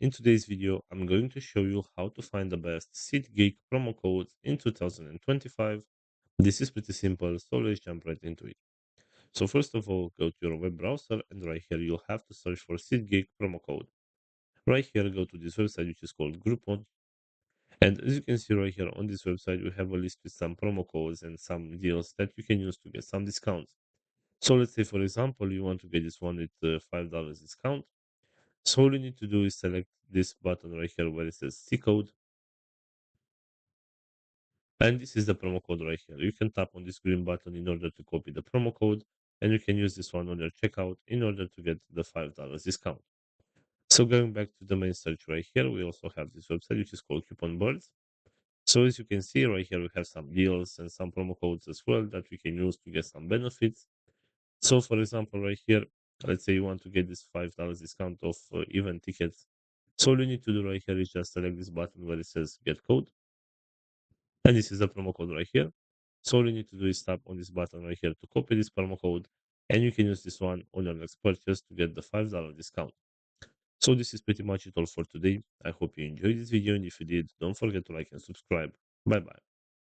In today's video, I'm going to show you how to find the best Seatgeek promo codes in 2025. This is pretty simple, so let's jump right into it. So first of all, go to your web browser and right here you'll have to search for Seatgeek promo code. Right here, go to this website which is called Groupon. And as you can see right here on this website, we have a list with some promo codes and some deals that you can use to get some discounts. So let's say, for example, you want to get this one with $5 discount. So all you need to do is select this button right here where it says C code. And this is the promo code right here. You can tap on this green button in order to copy the promo code. And you can use this one on your checkout in order to get the $5 discount. So going back to the main search right here, we also have this website which is called Coupon Birds. So as you can see right here, we have some deals and some promo codes as well that we can use to get some benefits. So for example, right here, let's say you want to get this $5 discount of event tickets. So all you need to do right here is just select this button where it says get code. And this is the promo code right here. So all you need to do is tap on this button right here to copy this promo code. And you can use this one on your next purchase to get the $5 discount. So this is pretty much it all for today. I hope you enjoyed this video. And if you did, don't forget to like and subscribe. Bye bye.